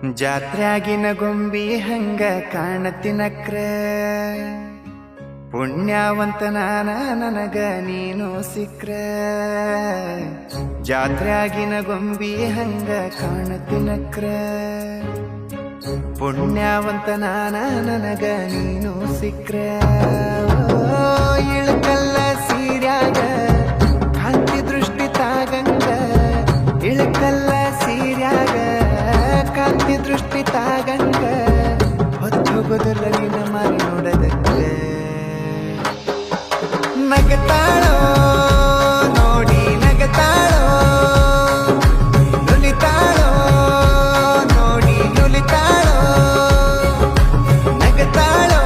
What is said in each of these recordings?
ಜಾತ್ರ್ಯಾಗಿನ ಗೊಂಬಿ ಹಂಗ ಕಾಣತಿನಕ್ರ ಪುಣ್ಯವಂತ ನಾನ ನನಗ ನೀನು ಸಿಕ್ರ. ಜಾತ್ರ್ಯಾಗಿನ ಗೊಂಬಿ ಹಂಗ ಕಾಣತಿನಕ್ರ ಪುಣ್ಯವಂತ ನಾನ ನನಗ ನೀನು ಸಿಕ್ರ. ಇಳಕಲ್ಲ ಸೀರ್ಯಾಗ ಕಾಂತಿ ದೃಷ್ಟಿ ತಾಗಂಗ, ಇಳಕಲ್ಲ ಸೀರ್ಯಾಗ ಕಾಂತಿ ದೃಷ್ಟಿ ತಾಗಂಗ, ಹೊತ್ತು ಬದಲಿನ ಮಾರಿ ನೋಡದಕ್ಕೆ ನಗತಾಳೋ ನೋಡಿ ನಗತಾಳೋ, ನುಲಿತಾಳೋ ನೋಡಿ ನುಲಿತಾಳೋ, ನಗತಾಳೋ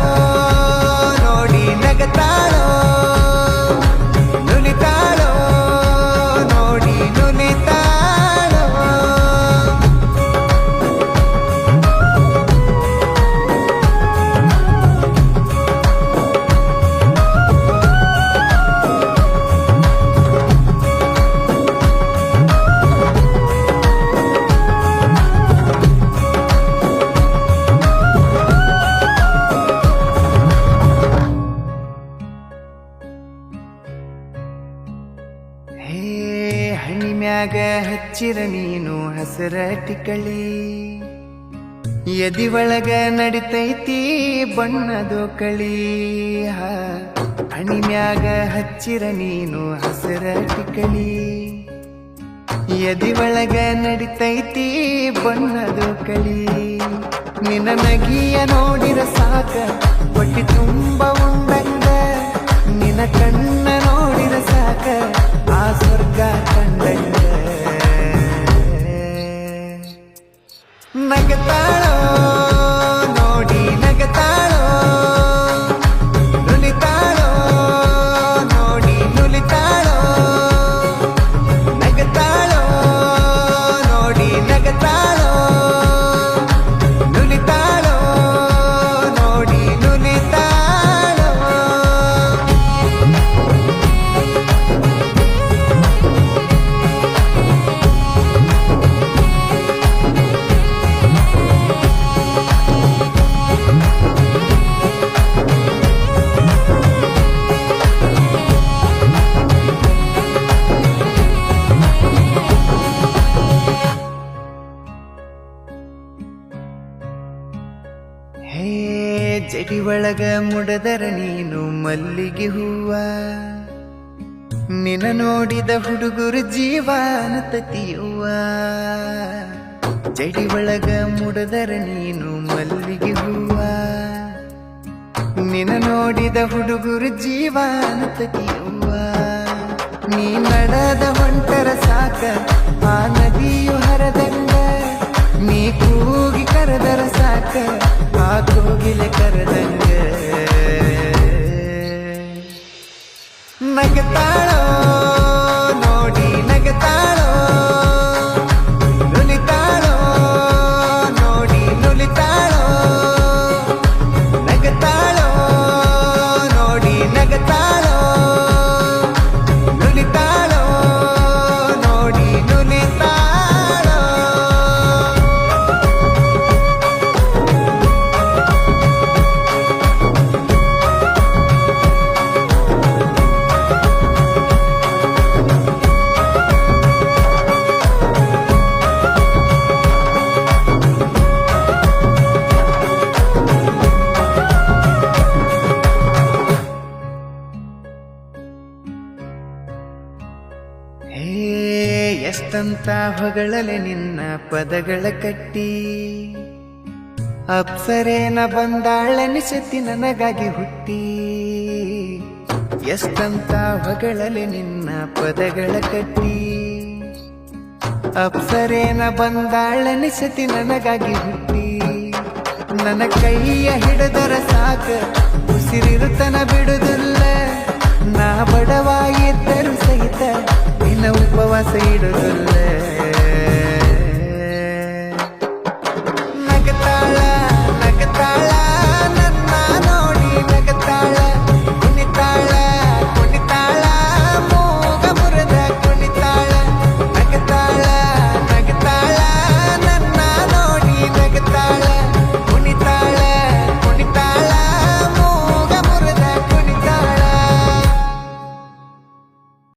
ನೋಡಿ ನಗತಾಳೋ, ನುಲಿತಾಳೋ ನೋಡಿ ನುಲಿತಾಳೋ. ಹಣಿಮ್ಯಾಗ ಹಚ್ಚಿರ ನೀನು ಹಸರ ಟಿಕಳಿ, ಎದಿ ಒಳಗ ನಡಿತೈತಿ ಬಣ್ಣದು ಕಳಿ. ಹಣಿಮ್ಯಾಗ ಹಚ್ಚಿರ ನೀನು ಹಸರ ಟಿಕಳಿ, ಎದಿ ಒಳಗ ನಡಿತೈತಿ ಬಣ್ಣದು ಕಳಿ. ನಿನ್ನ ನಗಿಯ ನೋಡಿರ ಸಾಕ ಹೊಟ್ಟಿ ತುಂಬ ಉಂಡಂಗ, ನಿನ್ನ ಕಣ್ಣ ನೋಡಿರ ಸಾಕ ಆ ಸ್ವರ್ಗ ಕಂಡಂಗ. ನಗತಾಳೋ ನೋಡಿ ನಗತಾಳೋ, ನುಲಿತಾಳೋ ನೋಡಿ ನುಲಿತಾಳೋ, ನಗತಾಳೋ ನೋಡಿ ನಗತಾಳೋ, ನುಲಿತಾಳೋ ನೋಡಿ ನುಲಿತಾಳೋ. ಜಡಿ ಒಳಗ ಮುಡದರ ನೀನು ಮಲ್ಲಿಗೆ ಹೂವ, ನಿನ್ನ ನೋಡಿದ ಹುಡುಗರು ಜೀವನ ತತಿಯುವ. ಜಡಿ ಒಳಗ ಮುಡದರ ನೀನು ಮಲ್ಲಿಗೆ ಹೂವ, ನಿನ್ನ ನೋಡಿದ ಹುಡುಗರು ಜೀವನ ತತಿಯುವ. ನೀ ನಡೆದ ಹೊಂಟರ ಸಾಕ ಆ ನದಿಯು ಹರದಂಗ, ನೀ ಕೂಗಿ ಕರೆದರ ಸಾಕ ಆ ಕೋಗಿಲೆ ಕರೆದಂಗ. ನಗತಾಳೋ ನೋಡಿ ನಗತಾಳೋ, ನುಲಿತಾಳೋ ನೋಡಿ ನುಲಿತಾಳೋ, ನಗತಾಳೋ ನೋಡಿ ನಗತಾಳೋ, ನುಲಿತಾಳೋ ನೋಡಿ ನುಲಿತಾಳೋ. ಎಷ್ಟಂತ ಹೊಗಳಲೆ ನಿನ್ನ ಪದಗಳ ಕಟ್ಟಿ, ಅಪ್ಸರೇನ ಬಂದಾಳನಿಸತಿ ನನಗಾಗಿ ಹುಟ್ಟಿ. ಎಷ್ಟಂತ ಹೊಗಳಲೆ ನಿನ್ನ ಪದಗಳ ಕಟ್ಟಿ, ಅಪ್ಸರೇನ ಬಂದಾಳನಿಸತಿ ನನಗಾಗಿ ಹುಟ್ಟಿ. ನನ್ನ ಕೈಯ ಹಿಡಿದರ ಸಾಕ ಉಸಿರಿರುತನ ಬಿಡುದಿಲ್ಲ, ನಾ ಬಡವಾಗಿದ್ದರು ಸಹಿತ ನಿನ್ನ ಉಪವಾಸ ಇಡುದಿಲ್ಲ.